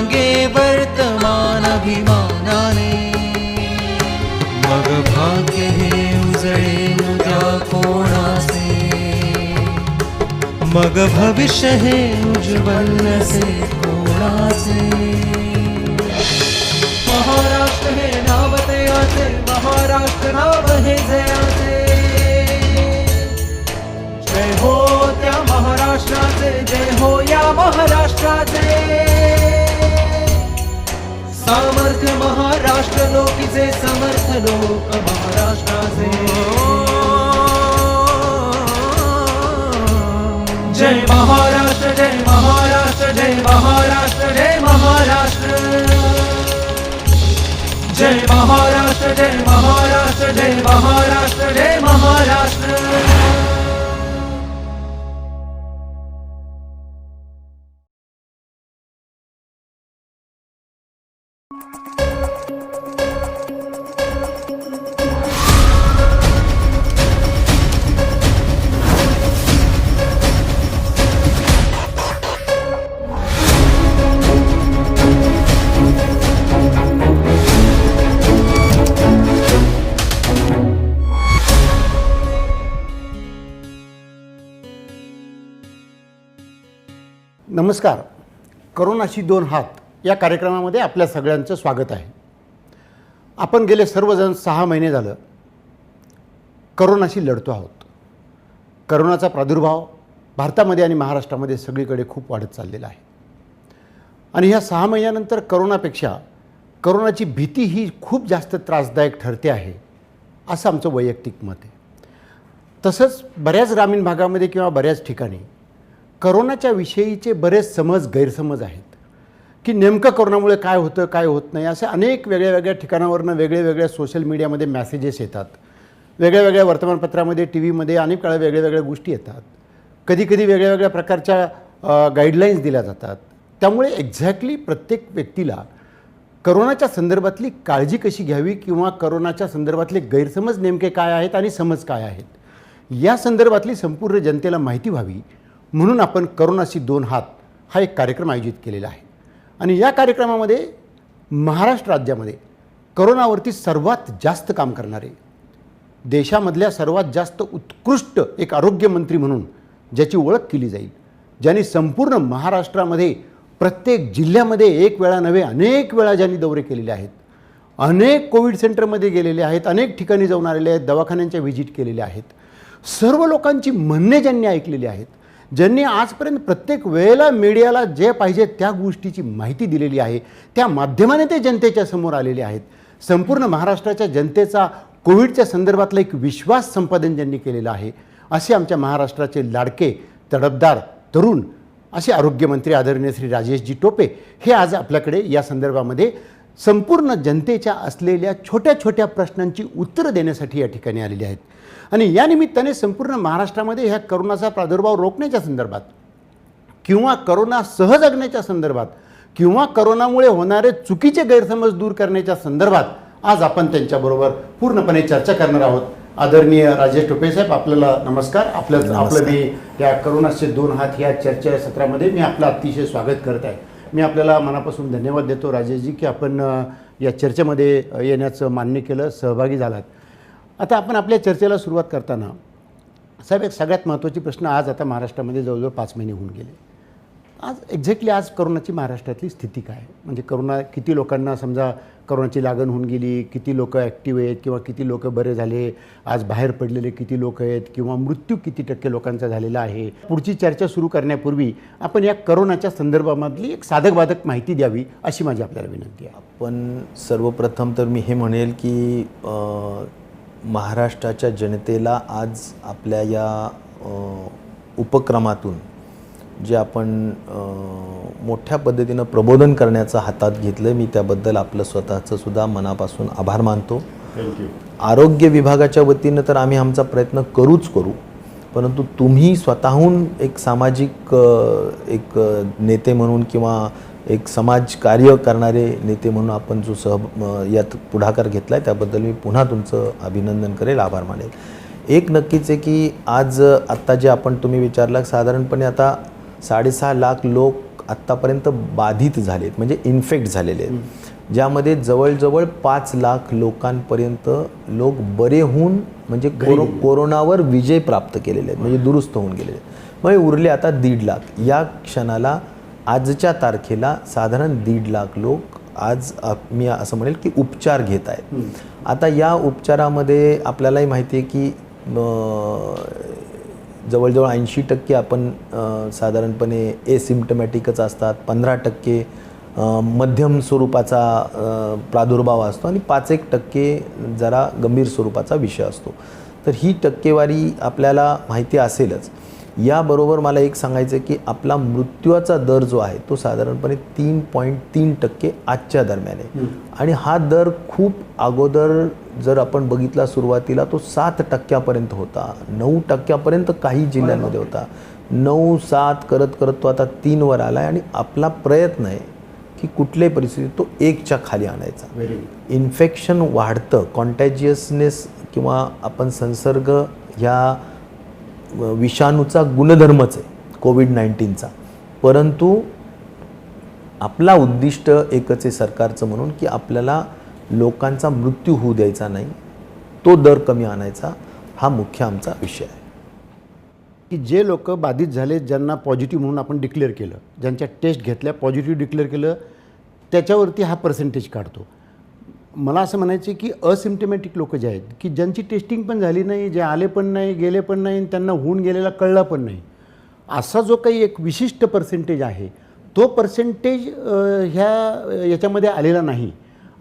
मागे वर्तमान अभिमानाने, मग भाग्य हे उजळेल उद्या कोणाचे, मग भविष्य हे उज्ज्वल नसे कोणाचे। महाराष्ट्र हे नाव जयाचे, महाराष्ट्र नाव हे जयाचे, जय हो त्या महाराष्ट्राचे, जय हो या महाराष्ट्राचे। सामर्थ्य महाराष्ट्र लोकीचे, समर्थ लोक महाराष्ट्राचे। जय महाराष्ट्र, जय महाराष्ट्र, जय महाराष्ट्र, जय महाराष्ट्र। जय महाराष्ट्र, जय महाराष्ट्र, जय महाराष्ट्र, जय महाराष्ट्र। नमस्कार. करोनाशी दोन हात या कार्यक्रमामध्ये आपल्या सगळ्यांचं स्वागत आहे. आपण गेले सर्वजण 6 महिने झालं करोनाशी लढतो आहोत. करोनाचा प्रादुर्भाव भारतामध्ये आणि महाराष्ट्रामध्ये सगळीकडे खूप वाढत चाललेला आहे आणि ह्या 6 महिन्यानंतर करोनापेक्षा करोनाची भीती ही खूप जास्त त्रासदायक ठरते आहे असं आमचं वैयक्तिक मत आहे. तसंच बऱ्याच ग्रामीण भागामध्ये किंवा बऱ्याच ठिकाणी करोनाच्या विषयीचे बरेच गैरसमज आहेत की नेमकं करोनामुळे काय होतं काय होत नाही. असे अनेक वेगळ्या ठिकाणावरनं वेगळ्या सोशल मीडियामध्ये मेसेजेस येतात, वेगळ्या वर्तमानपत्रामध्ये, टी व्हीमध्ये अनेक वेळा वेगळ्या गोष्टी येतात. कधी वेगळ्या प्रकारच्या गाईडलाईन्स दिल्या जातात. त्यामुळे एक्झॅक्टली प्रत्येक व्यक्तीला करोनाच्या संदर्भातली काळजी कशी घ्यावी किंवा करोनाच्या संदर्भातले गैरसमज नेमके काय आहेत आणि समज काय आहेत या संदर्भातली संपूर्ण जनतेला माहिती व्हावी म्हणून आपण करोनाशी दोन हात हा एक कार्यक्रम आयोजित केलेला आहे. आणि या कार्यक्रमामध्ये महाराष्ट्र राज्यामध्ये करोनावरती सर्वात जास्त काम करणारे, देशामधल्या सर्वात जास्त उत्कृष्ट एक आरोग्यमंत्री म्हणून ज्याची ओळख केली जाईल, ज्यांनी संपूर्ण महाराष्ट्रामध्ये प्रत्येक जिल्ह्यामध्ये एक वेळा नव्हे अनेक वेळा ज्यांनी दौरे केलेले आहेत, अनेक कोविड सेंटरमध्ये गेलेले आहेत, अनेक ठिकाणी जाऊन आलेले आहेत, दवाखान्यांच्या व्हिजिट केलेल्या आहेत, सर्व लोकांची म्हणणे ज्यांनी ऐकलेली आहेत, ज्यांनी आजपर्यंत प्रत्येक वेळेला मीडियाला जे पाहिजे त्या गोष्टीची माहिती दिलेली आहे, त्या माध्यमाने ते जनतेच्या समोर आलेले आहेत. संपूर्ण महाराष्ट्राच्या जनतेचा कोविडच्या संदर्भातला एक विश्वास संपादन ज्यांनी केलेला आहे असे आमच्या महाराष्ट्राचे लाडके तडफदार तरुण असे आरोग्यमंत्री आदरणीय श्री राजेशजी टोपे हे आज आपल्याकडे या संदर्भामध्ये संपूर्ण जनतेच्या असलेल्या छोट्या प्रश्नांची उत्तरं देण्यासाठी या ठिकाणी आलेले आहेत. आणि या निमित्ताने संपूर्ण महाराष्ट्रामध्ये ह्या करोनाचा प्रादुर्भाव रोखण्याच्या संदर्भात किंवा करोनासह जगण्याच्या संदर्भात किंवा करोनामुळे होणारे चुकीचे गैरसमज दूर करण्याच्या संदर्भात आज आपण त्यांच्याबरोबर पूर्णपणे चर्चा करणार आहोत. आदरणीय राजेश टोपे साहेब, आपल्याला नमस्कार. आपलं मी या करोनाचे दोन हात या चर्चा सत्रामध्ये मी आपलं अतिशय स्वागत करत आहे. मी आपल्याला मनापासून धन्यवाद देतो राजेशजी की आपण या चर्चेमध्ये येण्याचं मान्य केलं, सहभागी झालात. आता आपण आपल्या चर्चेला सुरुवात करताना साहेब एक सगळ्यात महत्त्वाची प्रश्न, आज आता महाराष्ट्रामध्ये जवळजवळ 5 महिने होऊन गेले. आज करोनाची महाराष्ट्रातली स्थिती काय, म्हणजे करोना किती लोकांना समजा करोनाची लागण होऊन गेली, किती लोक ॲक्टिव्ह आहेत किंवा किती लोक बरे झाले, आज बाहेर पडलेले किती लोक आहेत किंवा मृत्यू किती टक्के लोकांचा झालेला आहे. पुढची चर्चा सुरू करण्यापूर्वी आपण या करोनाच्या संदर्भामधली एक साधक माहिती द्यावी अशी माझी आपल्याला विनंती आहे. आपण सर्वप्रथम तर मी हे म्हणेल की महाराष्ट्राच्या जनतेला आज आपल्या या उपक्रमातून जे आपण मोठ्या पद्धतीनं प्रबोधन करण्याचं हातात घेतलं, मी त्याबद्दल आपलं स्वतःचं सुद्धा मनापासून आभार मानतो. थँक्यू. आरोग्य विभागाच्या वतीनं तर आम्ही आमचा प्रयत्न करू, परंतु तुम्ही स्वतःहून एक सामाजिक एक नेते म्हणून किंवा एक समाज कार्य करणारे नेते म्हणून आपण जो यात पुढाकार घेतला आहे त्याबद्दल मी पुन्हा तुमचं अभिनंदन करेल, आभार मानेल. एक नक्कीच आहे की आज आत्ता जे आपण तुम्ही विचारला, साधारणपणे आता 6.5 लाख लोक आत्तापर्यंत बाधित झालेत म्हणजे इन्फेक्ट झालेले आहेत, ज्यामध्ये जवळजवळ 5 लाख लोकांपर्यंत लोक बरे होऊन म्हणजे कोरोनावर विजय प्राप्त केलेले आहेत, म्हणजे दुरुस्त होऊन गेलेले आहेत. म्हणजे उरले आता 1.5 लाख. या क्षणाला आजच्या तारखेला साधारण 1.5 लाख लोक आज मी असं म्हणेल की उपचार घेत आहेत. आता या उपचारामध्ये आपल्यालाही माहिती आहे की जवळजवळ 80% आपण साधारणपणे एसिम्प्टमॅटिकच असतात, 15% मध्यम स्वरूपाचा प्रादुर्भाव असतो आणि 5-1% जरा गंभीर स्वरूपाचा विषय असतो. तर ही टक्केवारी आपल्याला माहिती असेलच. याबरोबर मला एक सांगायचं आहे की आपला मृत्यूचा दर जो आहे तो साधारणपणे 3.3% आजच्या दरम्यान आहे. आणि हा दर खूप अगोदर जर आपण बघितला सुरुवातीला तो 7% होता, 9% काही जिल्ह्यांमध्ये होता, 9-7 करत करत तो आता 3वर आला आहे. आणि आपला प्रयत्न आहे की कुठल्याही परिस्थितीत तो 1च्या खाली आणायचा. इन्फेक्शन वाढतं, कॉन्टॅजियसनेस किंवा आपण संसर्ग ह्या विषाणूचा गुणधर्मच आहे कोविड-19चा, परंतु आपला उद्दिष्ट एकच आहे सरकारचं म्हणून की आपल्याला लोकांचा मृत्यू होऊ द्यायचा नाही, तो दर कमी आणायचा, हा मुख्य आमचा विषय आहे. की जे लोक बाधित झाले, ज्यांना पॉझिटिव्ह म्हणून आपण डिक्लेअर केलं, ज्यांच्या टेस्ट घेतल्या पॉझिटिव्ह डिक्लेअर केलं, त्याच्यावरती हा पर्सेंटेज काढतो. मला असं म्हणायचं की असिम्प्टमॅटिक लोक जे आहेत की ज्यांची टेस्टिंग पण झाली नाही, जे आले पण नाही, गेले पण नाही, त्यांना होऊन गेलेला कळला पण नाही, असा जो काही एक विशिष्ट पर्सेंटेज आहे तो पर्सेंटेज याच्यामध्ये आलेला नाही.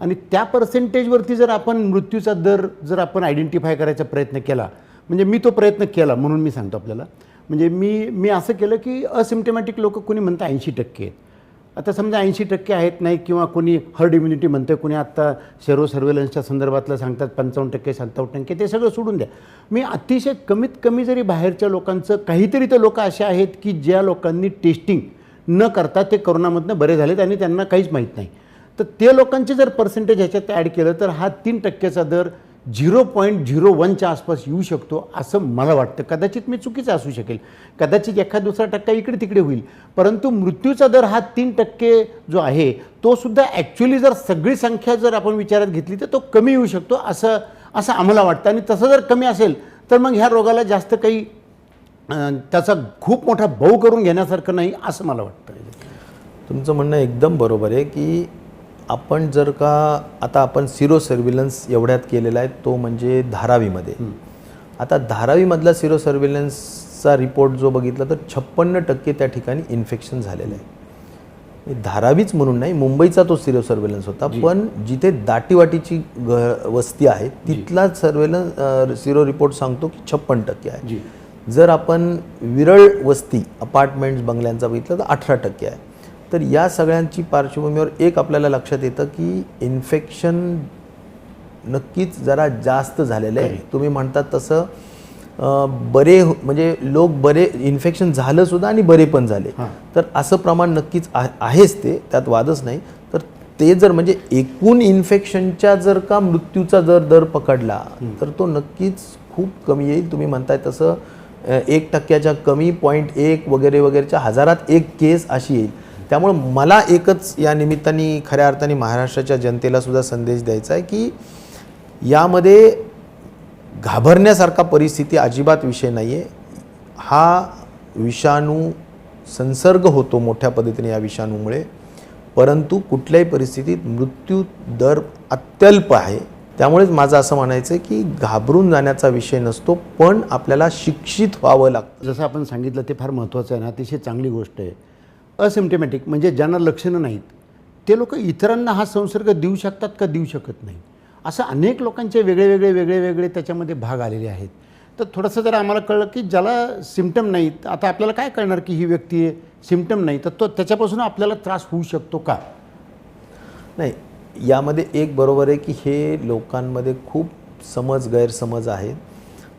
आणि त्या पर्सेंटेजवरती जर आपण मृत्यूचा दर जर आपण आयडेंटिफाय करायचा प्रयत्न केला, म्हणजे मी तो प्रयत्न केला म्हणून मी सांगतो आपल्याला, म्हणजे मी असं केलं की असिम्प्टमॅटिक लोक कोणी म्हणतं 80% आहेत. आता समजा 80% आहेत नाही, किंवा कोणी हर्ड इम्युनिटी म्हणतं, कोणी आत्ता सेरो सर्वेलन्सच्या संदर्भातलं सांगतात 55%, 57%, ते सगळं सोडून द्या. मी अतिशय कमीत कमी जरी बाहेरच्या लोकांचं, काहीतरी तर लोक असे आहेत की ज्या लोकांनी टेस्टिंग न करता ते कोरोनामधनं बरे झालेत आणि त्यांना काहीच माहीत नाही, तर ते लोकांचे जर पर्सेंटेज ह्याच्यात ॲड केलं तर हा 3%चा दर 0.01च्या आसपास येऊ शकतो असं मला वाटतं. कदाचित मी चुकीचं असू शकेल, कदाचित एखाद दुसरा टक्का इकडे तिकडे होईल, परंतु मृत्यूचा दर हा 3% जो आहे तो सुद्धा ॲक्च्युली जर सगळी संख्या जर आपण विचारात घेतली तर तो कमी येऊ शकतो असं आम्हाला वाटतं. आणि तसं जर कमी असेल तर मग ह्या रोगाला जास्त काही त्याचा खूप मोठा भाऊ करून घेण्यासारखं नाही असं मला वाटतं. तुमचं म्हणणं एकदम बरोबर आहे की आपण जर का आता आपण सिरो सर्व्हिलन्स एवढ्यात केलेला आहे तो म्हणजे धारावीमध्ये. आता धारावीमधला सिरो सर्व्हिलन्सचा रिपोर्ट जो बघितला तर 56% त्या ठिकाणी इन्फेक्शन झालेलं आहे. धारावीच म्हणून नाही, मुंबईचा तो सिरो सर्व्हिलन्स होता, पण जिथे दाटीवाटीची वस्ती आहे तिथला सिरो रिपोर्ट सांगतो की 56% आहे. जर आपण विरळ वस्ती अपार्टमेंट्स बंगल्यांचा बघितलं तर 18% आहे. तर या सगळ्यांची पार्श्वभूमीवर एक आपल्याला लक्षात येतं की इन्फेक्शन नक्कीच जरा जास्त झालेलं आहे. तुम्ही म्हणतात तसं बरे म्हणजे लोक बरे इन्फेक्शन झालं सुद्धा आणि बरे पण झाले, तर असं प्रमाण नक्कीच आहेच, ते त्यात वादच नाही. तर ते जर म्हणजे एकूण इन्फेक्शनच्या जर का मृत्यूचा जर दर पकडला तर तो नक्कीच खूप कमी येईल. तुम्ही म्हणताय तसं 1%च्या कमी 0.1 वगैरे वगैरेच्या हजारात एक केस अशी येईल. त्यामुळे मला एकच या निमित्ताने खऱ्या अर्थाने महाराष्ट्राच्या जनतेला सुद्धा संदेश द्यायचा आहे की यामध्ये घाबरण्यासारखा परिस्थिती अजिबात विषय नाही आहे. हा विषाणू संसर्ग होतो मोठ्या पद्धतीने या विषाणूमुळे, परंतु कुठल्याही परिस्थितीत मृत्यू दर अत्यल्प आहे. त्यामुळेच माझं असं म्हणायचं आहे की घाबरून जाण्याचा विषय नसतो, पण आपल्याला शिक्षित व्हावं लागतं. जसं आपण सांगितलं ते फार महत्त्वाचं आहे ना, अतिशय चांगली गोष्ट आहे. असिम्प्टमॅटिक म्हणजे ज्यांना लक्षणं नाहीत ते लोक इतरांना हा संसर्ग देऊ शकतात का देऊ शकत नाही, असं अनेक लोकांचे वेगळे त्याच्यामध्ये भाग आलेले आहेत. तर थोडंसं जर आम्हाला कळलं की ज्याला सिम्पटम नाहीत, आता आपल्याला काय कळणार की ही व्यक्ती आहे, सिम्पटम नाही, तर तो त्याच्यापासून आपल्याला त्रास होऊ शकतो का? नाही, यामध्ये एक बरोबर आहे की हे लोकांमध्ये खूप गैरसमज आहेत,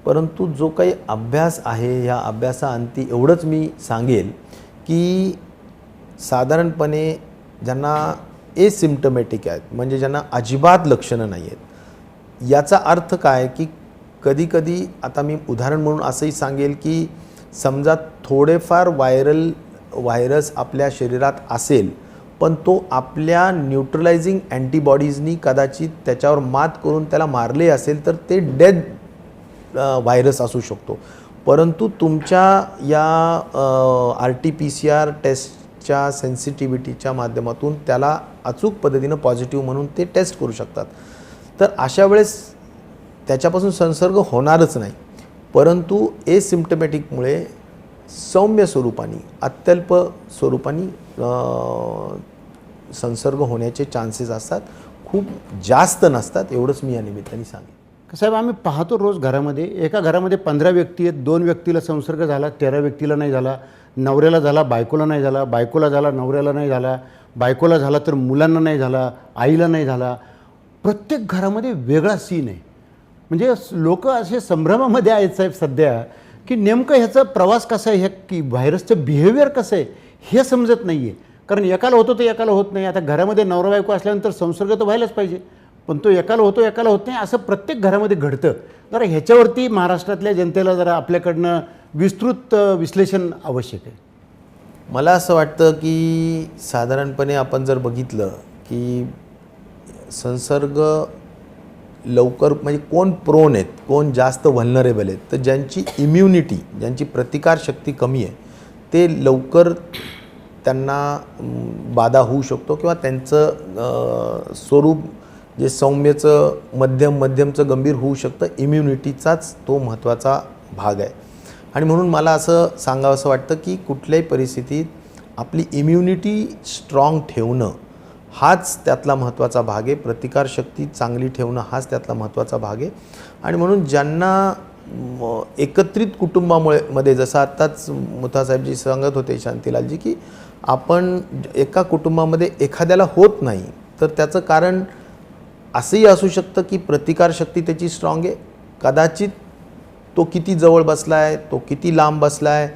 परंतु जो काही अभ्यास आहे ह्या अभ्यासाअंती एवढंच मी सांगेल की साधारणपणे ज्यांना एसिम्प्टमॅटिक आहेत, म्हणजे ज्यांना अजिबात लक्षणं नाही आहेत, याचा अर्थ काय की कधीकधी आता मी उदाहरण म्हणून असंही सांगेल की समजा थोडेफार व्हायरल व्हायरस आपल्या शरीरात असेल, पण तो आपल्या न्यूट्रलायझिंग अँटीबॉडीजनी कदाचित त्याच्यावर मात करून त्याला मारले असेल तर ते डेड व्हायरस असू शकतो. परंतु तुमच्या या RT-PCR टेस्टच्या सेन्सिटिव्हिटीच्या माध्यमातून त्याला अचूक पद्धतीनं पॉझिटिव्ह म्हणून ते टेस्ट करू शकतात. तर अशा वेळेस त्याच्यापासून संसर्ग होणारच नाही, परंतु एसिम्प्टमॅटिकमुळे सौम्य स्वरूपाने अत्यल्प स्वरूपाने संसर्ग होण्याचे चान्सेस असतात, खूप जास्त नसतात, एवढंच मी या निमित्ताने सांगेन. साहेब, आम्ही पाहतो रोज घरामध्ये, एका घरामध्ये 15 व्यक्ती आहेत, 2 व्यक्तीला संसर्ग झाला, 13 व्यक्तीला नाही झाला, नवऱ्याला झाला, बायकोला नाही झाला, बायकोला झाला, नवऱ्याला नाही झाला, बायकोला झाला तर मुलांना नाही झाला, आईला नाही झाला. प्रत्येक घरामध्ये वेगळा सीन आहे. म्हणजे लोक असे संभ्रमामध्ये आहेत साहेब सध्या, की नेमकं ह्याचा प्रवास कसा आहे, ह्या की व्हायरसचं बिहेवियर कसं आहे हे समजत नाही आहे. कारण एकाला होतो तर एकाला होत नाही. आता घरामध्ये नवरा बायको असल्यानंतर संसर्ग तर व्हायलाच पाहिजे, पण तो एकाला होतो एकाला होत नाही, असं प्रत्येक घरामध्ये घडतं. जरा ह्याच्यावरती महाराष्ट्रातल्या जनतेला जरा आपल्याकडनं विस्तृत विश्लेषण आवश्यक आहे. मला असं वाटतं की साधारणपणे आपण जर बघितलं की संसर्ग लवकर म्हणजे कोण प्रोन आहेत, कोण जास्त व्हल्नरेबल आहेत, तर ज्यांची इम्युनिटी, ज्यांची प्रतिकारशक्ती कमी आहे ते लवकर त्यांना बाधा होऊ शकतो किंवा त्यांचं स्वरूप जे सौम्यचं मध्यमचं गंभीर होऊ शकतं. इम्युनिटीचाच तो महत्त्वाचा भाग आहे. आणि म्हणून मला असं सांगावंसं वाटतं की कुठल्याही परिस्थितीत आपली इम्युनिटी स्ट्रॉंग ठेवणं हाच त्यातला महत्त्वाचा भाग आहे. प्रतिकारशक्ती चांगली ठेवणं हाच त्यातला महत्त्वाचा भाग आहे. आणि म्हणून ज्यांना एकत्रित कुटुंबामुळे जसं आत्ताच मुथासाहेबजी सांगत होते, शांतीलालजी, की आपण एका कुटुंबामध्ये एखाद्याला होत नाही तर त्याचं कारण असंही असू शकतं की प्रतिकारशक्ती त्याची स्ट्रॉंग आहे. कदाचित तो किती जवळ बसला आहे, तो किती लांब बसला आहे,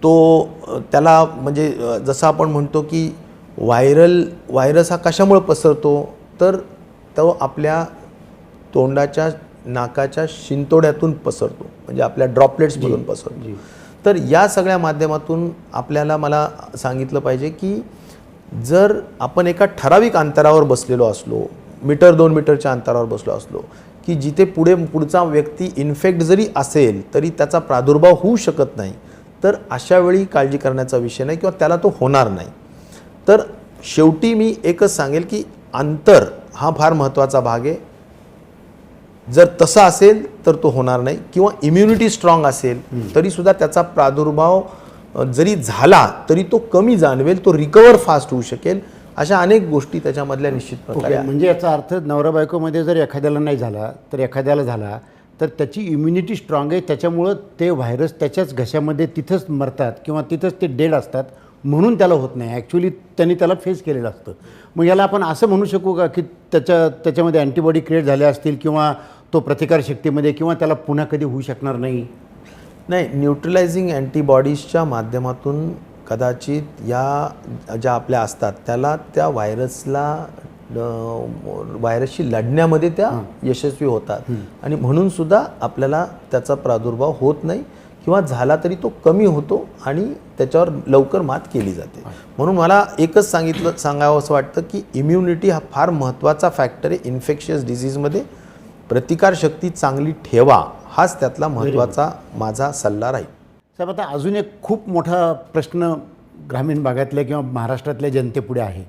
तो त्याला म्हणजे जसं आपण म्हणतो की व्हायरस हा कशामुळे पसरतो, तर तो आपल्या तोंडाच्या नाकाच्या शिंतोड्यातून पसरतो, म्हणजे आपल्या ड्रॉपलेट्समधून पसरतो. तर या सगळ्या माध्यमातून आपल्याला मला सांगितलं पाहिजे की जर आपण एका ठराविक अंतरावर बसलेलो असलो, 1-2 मीटरच्या अंतरावर बसलो असलो, की जिथे पुढचा व्यक्ती इन्फेक्ट जरी असेल तरी त्याचा प्रादुर्भाव होऊ शकत नाही, तर अशा वेळी काळजी करण्याचा विषय नाही किंवा त्याला तो होणार नाही. तर शेवटी मी एकच सांगेल की अंतर हा फार महत्त्वाचा भाग आहे. जर तसा असेल तर तो होणार नाही, किंवा इम्युनिटी स्ट्रॉंग असेल तरीसुद्धा त्याचा प्रादुर्भाव जरी झाला तरी तो कमी जाणवेल, तो रिकवर फास्ट होऊ शकेल. अशा अनेक गोष्टी त्याच्यामधल्या निश्चित प्रकारे. म्हणजे याचा अर्थ नवरा बायकोमध्ये जर एखाद्याला नाही झाला तर एखाद्याला झाला तर त्याची इम्युनिटी स्ट्रॉंग आहे, त्याच्यामुळं ते व्हायरस त्याच्याच घशामध्ये तिथंच मरतात किंवा तिथंच ते डेड असतात, म्हणून त्याला होत नाही. ॲक्च्युली त्यांनी त्याला फेस केलेलं असतं. मग याला आपण असं म्हणू शकू का की त्याच्यामध्ये अँटीबॉडी क्रिएट झाल्या असतील किंवा तो प्रतिकारशक्तीमध्ये, किंवा त्याला पुन्हा कधी होऊ शकणार नाही? नाही, न्यूट्रलायझिंग अँटीबॉडीजच्या माध्यमातून कदाचित या ज्या आपल्या असतात त्याला त्या व्हायरसशी लढण्यामध्ये त्या यशस्वी होतात. आणि म्हणून सुद्धा आपल्याला त्याचा प्रादुर्भाव होत नाही, किंवा झाला तरी तो कमी होतो आणि त्याच्यावर लवकर मात केली जाते. म्हणून मला एकच सांगावं असं वाटतं की इम्युनिटी हा फार महत्त्वाचा फॅक्टर आहे इन्फेक्शियस डिसीजमध्ये. प्रतिकारशक्ती चांगली ठेवा हाच त्यातला महत्त्वाचा माझा सल्ला राहील. साहेब, आता अजून एक खूप मोठा प्रश्न ग्रामीण भागातल्या किंवा महाराष्ट्रातल्या जनतेपुढे आहे.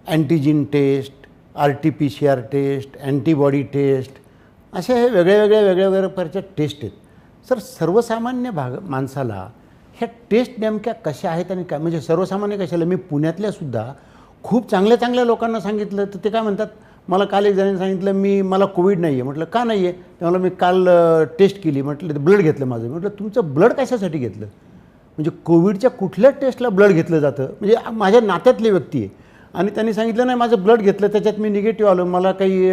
Antigen test, RT-PCR test, antibody test, अशा हे वेगळ्या प्रकारच्या टेस्ट आहेत. सर, सर्वसामान्य माणसाला ह्या टेस्ट नेमक्या कशा आहेत आणि काय, म्हणजे सर्वसामान्य कशाला, मी पुण्यातल्यासुद्धा खूप चांगल्या लोकांना सांगितलं तर ते काय म्हणतात, मला काल एक जणांनी सांगितलं मला कोविड नाही आहे. म्हटलं का नाही आहे? त्यामुळे मी काल टेस्ट केली. म्हटलं ब्लड घेतलं माझं. म्हटलं तुमचं ब्लड कशासाठी घेतलं? म्हणजे कोविडच्या कुठल्या टेस्टला ब्लड घेतलं जातं? म्हणजे माझ्या नात्यातली व्यक्ती आहे आणि त्यांनी सांगितलं नाही माझं ब्लड घेतलं, त्याच्यात मी निगेटिव्ह आलो, मला काही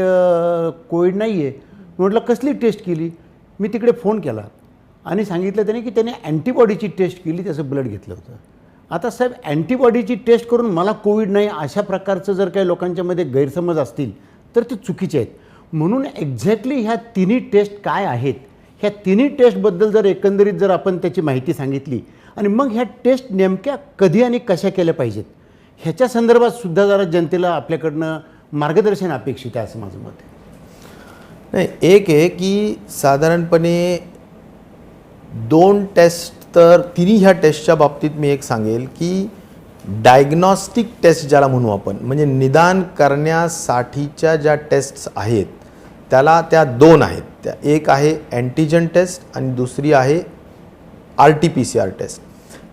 कोविड नाही आहे. म्हटलं कसली टेस्ट केली? मी तिकडे फोन केला आणि सांगितलं त्याने की त्याने अँटीबॉडीची टेस्ट केली, त्याचं ब्लड घेतलं होतं. आता साहेब, अँटीबॉडीची टेस्ट करून मला कोविड नाही अशा प्रकारचं जर काही लोकांच्यामध्ये गैरसमज असतील तर ते चुकीचे आहेत. म्हणून एक्झॅक्टली ह्या तिन्ही टेस्ट काय आहेत, ह्या तिन्ही टेस्टबद्दल जर एकंदरीत जर आपण त्याची माहिती सांगितली आणि मग ह्या टेस्ट नेमक्या कधी आणि कशा केल्या पाहिजेत ह्याच्या संदर्भात सुद्धा जरा जनतेला आपल्याकडनं मार्गदर्शन अपेक्षित आहे असं माझं मत आहे. नाही, एक आहे की साधारणपणे 2 टेस्ट, तर तिन्ही ह्या टेस्टच्या बाबतीत मी एक सांगेल की डायग्नॉस्टिक टेस्ट ज्याला म्हणू आपण, म्हणजे निदान करण्यासाठीच्या ज्या टेस्ट्स आहेत त्याला त्या 2 आहेत. त्या एक आहे अँटीजन टेस्ट आणि दुसरी आहे RT-PCR टेस्ट.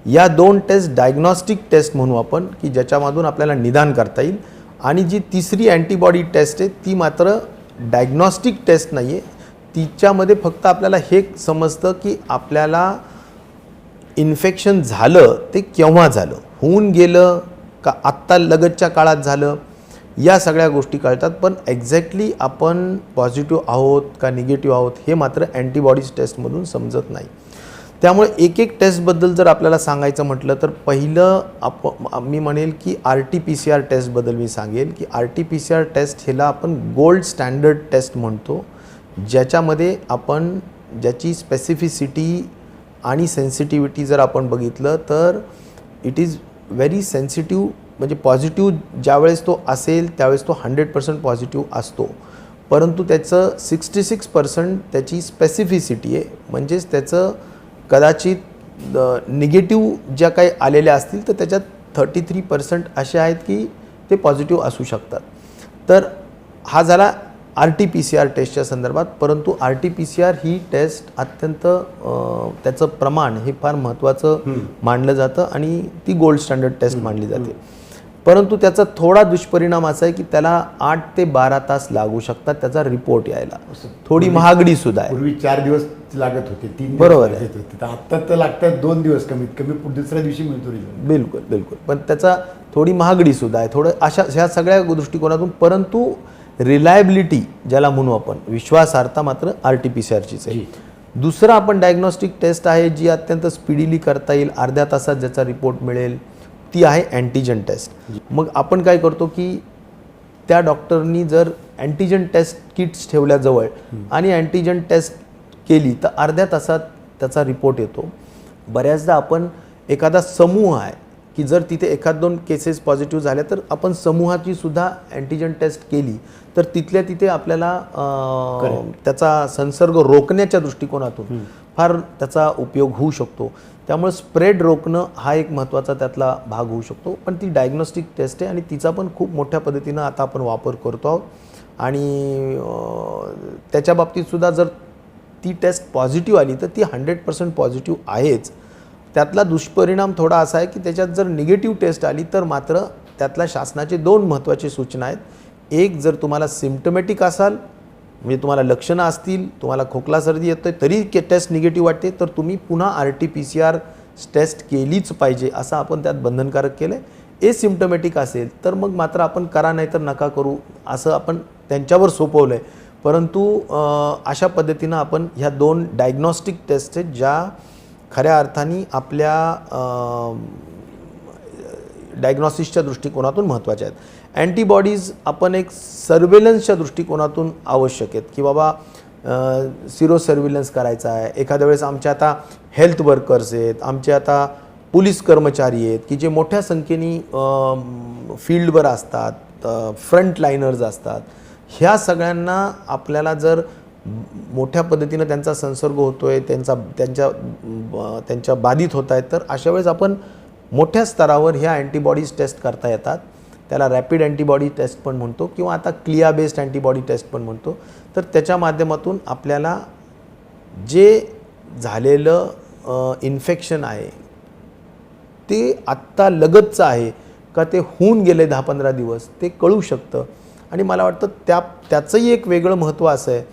या 2 टेस्ट डायग्नॉस्टिक टेस्ट म्हणू आपण की ज्याच्यामधून आपल्याला निदान करता येईल. आणि जी तिसरी अँटीबॉडी टेस्ट आहे ती मात्र डायग्नॉस्टिक टेस्ट नाही आहे. तिच्यामध्ये फक्त आपल्याला हे समजतं की आपल्याला इन्फेक्शन झालं ते केव्हा झालं, होऊन गेलं का आत्ता लगतच्या काळात झालं, या सगळ्या गोष्टी कळतात. पण एक्झॅक्टली आपण पॉझिटिव्ह आहोत का निगेटिव्ह आहोत हे मात्र अँटीबॉडीज टेस्टमधून समजत नाही. त्यामुळे एक एक टेस्टबद्दल जर आपल्याला सांगायचं म्हटलं तर पहिलं मी म्हणेल की RT-PCR टेस्टबद्दल मी सांगेल की RT-PCR टेस्ट ह्याला आपण गोल्ड स्टँडर्ड टेस्ट म्हणतो, ज्याच्यामध्ये आपण ज्याची स्पेसिफिसिटी आणि सेन्सिटिव्हिटी जर आपण बघितलं तर इट इज व्हेरी सेन्सिटिव्ह. म्हणजे पॉझिटिव्ह ज्यावेळेस तो असेल त्यावेळेस तो 100% पॉझिटिव्ह असतो, परंतु त्याचं 66% त्याची स्पेसिफिसिटी आहे. म्हणजेच त्याचं कदाचित निगेटिव्ह ज्या काही आलेल्या असतील तर त्याच्यात 33% असे आहेत की ते पॉझिटिव्ह असू शकतात. तर हा झाला RT-PCR टेस्टच्या संदर्भात. परंतु RT-PCR ही टेस्ट अत्यंत त्याचं प्रमाण हे फार महत्त्वाचं मानलं जातं आणि ती गोल्ड स्टँडर्ड टेस्ट मानली जाते. परंतु त्याचा थोडा दुष्परिणाम असा आहे की त्याला 8 ते 12 तास लागू शकतात त्याचा रिपोर्ट यायला. थोडी महागडी सुद्धा आहे. पूर्वी 4 दिवस लागत होते, 3 दिवस बरोबर आहे. लागत होते, आता तर लागतात 2 दिवस कमीत कमी, दुसऱ्या दिवशी मिळतो रिझल्ट. बिलकुल बिलकुल. पण त्याचा थोडी महागडी सुद्धा आहे थोडं अशा ह्या सगळ्या दृष्टिकोनातून. परंतु रिलायबिलिटी ज्याला म्हणू आपण, विश्वासार्हता मात्र RT-PCRचीच आहे. दुसरं आपण डायग्नॉस्टिक टेस्ट आहे जी अत्यंत स्पीडीली करता येईल, अर्ध्या तासात ज्याचा रिपोर्ट मिळेल, ती आहे अँटीजन टेस्ट. मग आपण काय करतो की त्या डॉक्टरनी जर अँटीजन टेस्ट किट्स ठेवल्या जवळ आणि अँटीजन टेस्ट केली तर अर्ध्या तासात त्याचा रिपोर्ट येतो. बऱ्याचदा आपण एखादा समूह आहे की जर तिथे 1-2 केसेस पॉझिटिव्ह झाल्या तर आपण समूहाची सुद्धा अँटीजन टेस्ट केली तर तिथल्या तिथे आपल्याला त्याचा संसर्ग रोखण्याच्या दृष्टिकोनातून फार त्याचा उपयोग होऊ शकतो. त्यामुळे स्प्रेड रोखणं हा एक महत्त्वाचा त्यातला भाग होऊ शकतो. पण ती डायग्नॉस्टिक टेस्ट आहे आणि तिचा पण खूप मोठ्या पद्धतीनं आता आपण वापर करतो आहोत. आणि त्याच्या बाबतीतसुद्धा जर ती टेस्ट पॉझिटिव्ह आली तर ती 100% पॉझिटिव्ह आहेच. त्यातला दुष्परिणाम थोडा असा आहे की त्याच्यात जर निगेटिव्ह टेस्ट आली तर मात्र त्यातल्या शासनाचे 2 महत्त्वाचे सूचना आहेत. एक, जर तुम्हाला सिम्पटमॅटिक असाल म्हणजे तुम्हाला लक्षणं असतील, तुम्हाला खोकला सर्दी येतोय तरी टेस्ट निगेटिव्ह वाटते तर तुम्ही पुन्हा RT-PCR टेस्ट केलीच पाहिजे असं आपण त्यात बंधनकारक केलं आहे. एसिम्पटमॅटिक असेल तर मग मात्र आपण करा नाही तर नका करू असं आपण त्यांच्यावर सोपवलं आहे. परंतु अशा पद्धतीनं आपण ह्या 2 डायग्नॉस्टिक टेस्ट आहेत ज्या खऱ्या अर्थाने आपल्या डायग्नॉसिसच्या दृष्टिकोनातून महत्त्वाच्या आहेत. अँटीबॉडीज आपण एक सर्वेलन्सच्या दृष्टिकोनातून आवश्यक आहेत की बाबा सिरो सर्व्हिलन्स करायचा आहे. एखाद्या वेळेस आमच्या आता हेल्थ वर्कर्स आहेत, आमचे आता पोलीस कर्मचारी आहेत की जे मोठ्या संख्येने फील्डवर असतात, फ्रंट लाईनर्स असतात. ह्या सगळ्यांना आपल्याला जर मोठ्या पद्धतीनं त्यांचा संसर्ग होतो आहे, त्यांच्या बाधित होत आहेत तर अशा वेळेस आपण मोठ्या स्तरावर ह्या अँटीबॉडीज टेस्ट करता येतात. त्याला रॅपिड अँटीबॉडी टेस्ट पण म्हणतो किंवा आता क्लिया बेस्ड अँटीबॉडी टेस्ट पण म्हणतो. तर त्याच्या माध्यमातून आपल्याला जे झालेलं इन्फेक्शन आहे ते आत्ता लगतचं आहे का ते होऊन गेले 10-15 दिवस ते कळू शकतं. आणि मला वाटतं त्याचंही एक वेगळं महत्त्व असं आहे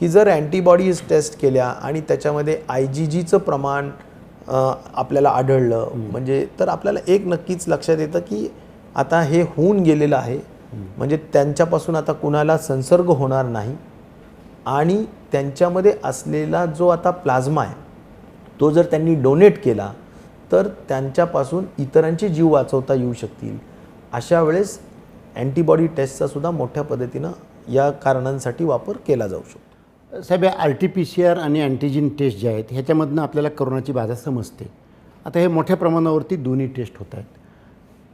की जर अँटीबॉडीज टेस्ट केल्या आणि त्याच्यामध्ये IgGचं प्रमाण आपल्याला आढळलं म्हणजे तर आपल्याला एक नक्कीच लक्षात येतं की आता हे होऊन गेलेलं आहे, म्हणजे त्यांच्यापासून आता कुणाला संसर्ग होणार नाही. आणि त्यांच्यामध्ये असलेला जो आता प्लाझ्मा आहे तो जर त्यांनी डोनेट केला तर त्यांच्यापासून इतरांचे जीव वाचवता येऊ शकतील. अशा वेळेस अँटीबॉडी टेस्टचा सुद्धा मोठ्या पद्धतीनं या कारणांसाठी वापर केला जाऊ शकतो. साहेब, RT-PCR आणि अँटीजन टेस्ट जे आहेत ह्याच्यामधनं आपल्याला कोरोनाची बाधा समजते. आता हे मोठ्या प्रमाणावरती दोन्ही टेस्ट होत आहेत.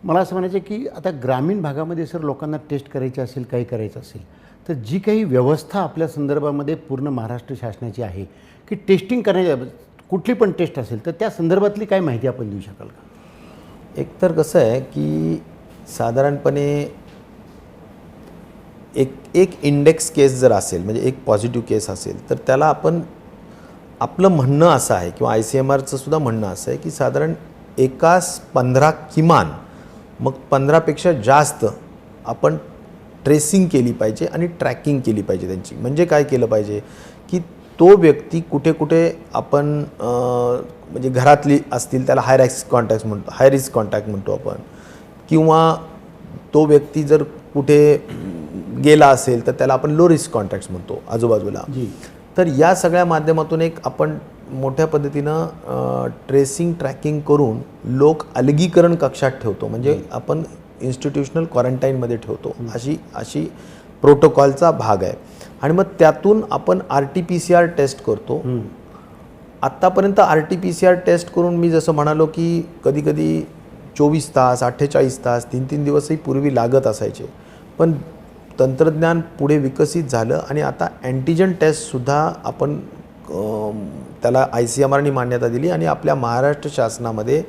मला असं म्हणायचं आहे की आता ग्रामीण भागामध्ये सर लोकांना टेस्ट करायची असेल, काही करायचं असेल, तर जी काही व्यवस्था आपल्या संदर्भामध्ये पूर्ण महाराष्ट्र शासनाची आहे की टेस्टिंग करण्याच्या कुठली पण टेस्ट असेल तर त्या संदर्भातली काय माहिती आपण देऊ शकाल का? एकतर कसं आहे की साधारणपणे एक इंडेक्स केस जर असेल, म्हणजे एक पॉझिटिव्ह केस असेल, तर त्याला आपलं म्हणणं असं आहे किंवा ICMRचं सुद्धा म्हणणं असं आहे की साधारण एकास 15 किमान, मग 15पेक्षा जास्त आपण ट्रेसिंग केली पाहिजे आणि ट्रॅकिंग केली पाहिजे त्यांची. म्हणजे काय केलं पाहिजे की तो व्यक्ती कुठे कुठे आपण म्हणजे घरातली असतील त्याला हाय रिस्क कॉन्टॅक्ट म्हणतो आपण, किंवा तो व्यक्ती जर कुठे गेला असेल तर त्याला आपण लो रिस्क कॉन्टॅक्ट्स म्हणतो आजूबाजूला. तर या सगळ्या माध्यमातून एक आपण मोठ्या पद्धतीनं ट्रेसिंग ट्रॅकिंग करून लोक अलगीकरण कक्षात ठेवतो, म्हणजे आपण इन्स्टिट्यूशनल क्वारंटाईनमध्ये ठेवतो, अशी प्रोटोकॉलचा भाग आहे. आणि मग त्यातून आपण RT-PCR टेस्ट करतो. आत्तापर्यंत RT-PCR टेस्ट करून मी जसं म्हणालो की कधी कधी 24 तास 48 तास 3-3 दिवसही पूर्वी लागत असायचे, पण तंत्रज्ञान पुढे विकसित झालं आणि आता अँटीजन टेस्टसुद्धा आपण त्याला ICMRने मान्यता दिली आणि आपल्या महाराष्ट्र शासनामध्ये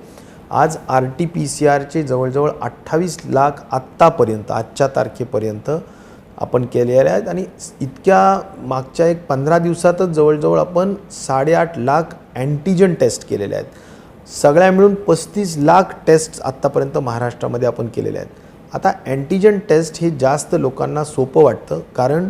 आज RT-PCRचे जवळजवळ 28 लाख आत्तापर्यंत आजच्या तारखेपर्यंत आपण केलेले आहेत. आणि इतक्या मागच्या एक 15 दिवसातच जवळजवळ आपण 8.5 लाख अँटीजन टेस्ट केलेले आहेत. सगळ्या मिळून 35 लाख टेस्ट आत्तापर्यंत महाराष्ट्रामध्ये आपण केलेले आहेत. आता अँटीजन टेस्ट हे जास्त लोकांना सोपं वाटतं, कारण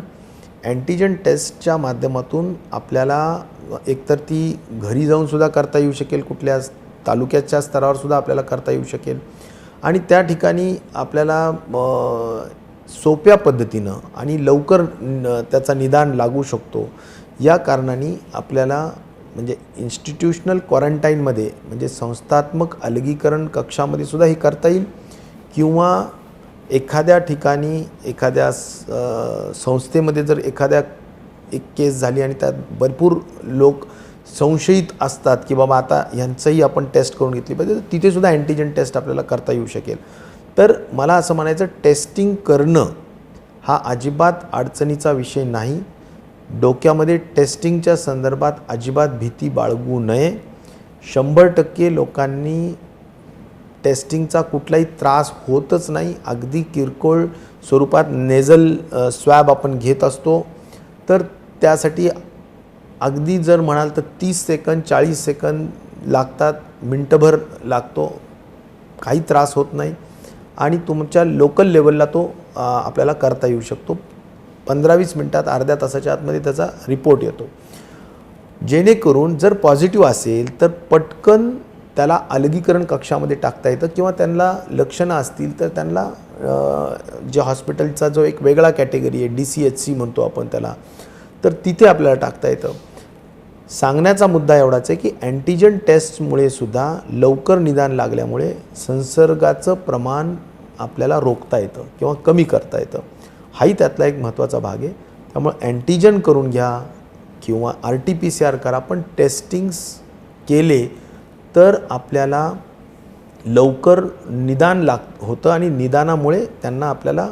अँटीजन टेस्टच्या माध्यमातून आपल्याला एकतर ती घरी जाऊनसुद्धा करता येऊ शकेल, कुठल्या तालुक्याच्या स्तरावरसुद्धा आपल्याला करता येऊ शकेल आणि त्या ठिकाणी आपल्याला सोप्या पद्धतीनं आणि लवकर त्याचा निदान लागू शकतो. या कारणाने आपल्याला म्हणजे इन्स्टिट्यूशनल क्वारंटाईनमध्ये म्हणजे संस्थात्मक अलगीकरण कक्षामध्ये सुद्धा हे करता येईल, किंवा एखाद्या ठिकाणी एखाद्या संस्थेमध्ये जर एक केस झाली आणि त्यात भरपूर लोक संशयित असतात की बाबा आता ह्यांचंही आपण टेस्ट करून घेतली पाहिजे, तर तिथेसुद्धा अँटीजन टेस्ट आपल्याला करता येऊ शकेल. तर मला असं म्हणायचं, टेस्टिंग करणं हा अजिबात अडचणीचा विषय नाही. डोक्यामध्ये टेस्टिंगच्या संदर्भात अजिबात भीती बाळगू नये. 100% लोकांनी टेस्टिंगचा कुठलाही त्रास होतच नाही. अगदी किरकोळ स्वरूपात नेझल स्वॅब आपण घेत असतो, तर त्यासाठी अगदी जर म्हणाल तर 30 सेकंद 40 सेकंद लागतात, मिनटंभर लागतो, काही त्रास होत नाही आणि तुमच्या लोकल लेवलला तो आपल्याला करता येऊ शकतो. 15-20 मिनटात अर्ध्या तासाच्या आतमध्ये त्याचा रिपोर्ट येतो. जेणेकरून जर पॉझिटिव्ह असेल तर पटकन त्याला अलगीकरण कक्षामध्ये टाकता येतं, किंवा त्यांना लक्षणं असतील तर त्यांना जे हॉस्पिटलचा जो एक वेगळा कॅटेगरी आहे DCHC म्हणतो आपण त्याला, तर तिथे आपल्याला टाकता येतं. सांगण्याचा मुद्दा एवढाच आहे की अँटीजन टेस्टमुळे सुद्धा लवकर निदान लागल्यामुळे संसर्गाचं प्रमाण आपल्याला रोखता येतं किंवा कमी करता येतं. हाही त्यातला एक महत्त्वाचा भाग आहे. त्यामुळे अँटीजन करून घ्या किंवा RT-PCR करा, पण टेस्टिंग्स केले तर आपल्याला लवकर निदान होतं आणि निदानामुळे त्यांना आपल्याला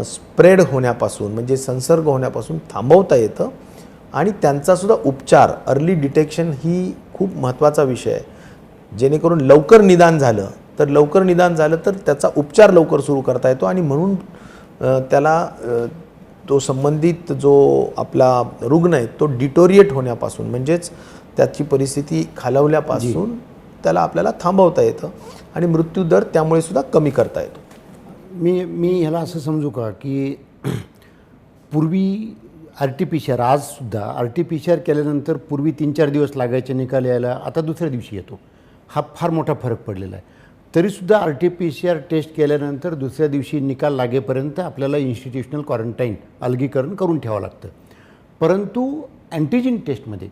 स्प्रेड होण्यापासून म्हणजे संसर्ग होण्यापासून थांबवता येतं आणि त्यांचासुद्धा उपचार, अर्ली डिटेक्शन ही खूप महत्त्वाचा विषय आहे. जेणेकरून लवकर निदान झालं तर त्याचा उपचार लवकर सुरू करता येतो आणि म्हणून त्याला तो संबंधित जो आपला रुग्ण आहे तो डिटोरिएट होण्यापासून म्हणजेच त्याची परिस्थिती खालवल्यापासून त्याला आपल्याला थांबवता येतं आणि मृत्यूदर त्यामुळे सुद्धा कमी करता येतो. मी ह्याला असं समजू का की पूर्वी RT-PCR आजसुद्धा RT-PCR केल्यानंतर पूर्वी 3-4 दिवस लागायचे निकाल यायला, आता दुसऱ्या दिवशी येतो. हा फार मोठा फरक पडलेला आहे. तरीसुद्धा RT-PCR टेस्ट केल्यानंतर दुसऱ्या दिवशी निकाल लागेपर्यंत आपल्याला इन्स्टिट्यूशनल क्वारंटाईन अलगीकरण करून ठेवावं लागतं. परंतु अँटीजन टेस्टमध्ये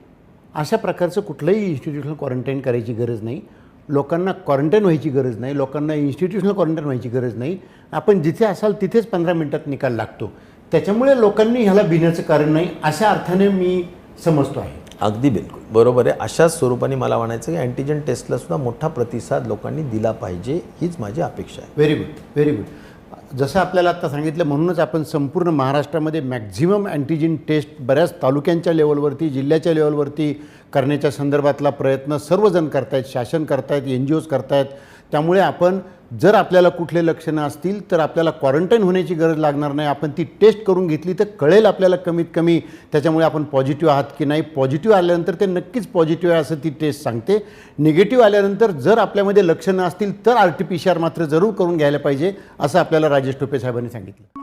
अशा प्रकारचं कुठलंही इन्स्टिट्यूशनल क्वारंटाईन करायची गरज नाही. लोकांना क्वारंटाईन व्हायची गरज नाही, लोकांना इन्स्टिट्यूशनल क्वारंटाईन व्हायची गरज नाही. आपण जिथे असाल तिथेच 15 मिनटात निकाल लागतो. त्याच्यामुळे लोकांनी ह्याला भिण्याचं कारण नाही, अशा अर्थाने मी समजतो आहे. अगदी बिलकुल बरोबर आहे. अशाच स्वरूपाने मला म्हणायचं की अँटीजन टेस्टला सुद्धा मोठा प्रतिसाद लोकांनी दिला पाहिजे, हीच माझी अपेक्षा आहे. Very good, very good. जसं आपल्याला आत्ता सांगितलं म्हणूनच आपण संपूर्ण महाराष्ट्रामध्ये मॅक्झिमम अँटीजन टेस्ट बऱ्याच तालुक्यांच्या लेवलवरती, जिल्ह्याच्या लेवलवरती करण्याच्या संदर्भातला प्रयत्न सर्वजण करतायत, शासन करतायत, NGOज करतायत. त्यामुळे आपण जर आपल्याला कुठले लक्षणं असतील तर आपल्याला क्वारंटाईन होण्याची गरज लागणार नाही. आपण ती टेस्ट करून घेतली तर कळेल आपल्याला कमीत कमी त्याच्यामुळे आपण पॉझिटिव्ह आहात की नाही. पॉझिटिव्ह आल्यानंतर ते नक्कीच पॉझिटिव्ह आहे असं ती टेस्ट सांगते. निगेटिव्ह आल्यानंतर जर आपल्यामध्ये लक्षणं असतील तर RT-PCR मात्र जरूर करून घ्यायला पाहिजे असं आपल्याला राजेश टोपे साहेबांनी सांगितलं.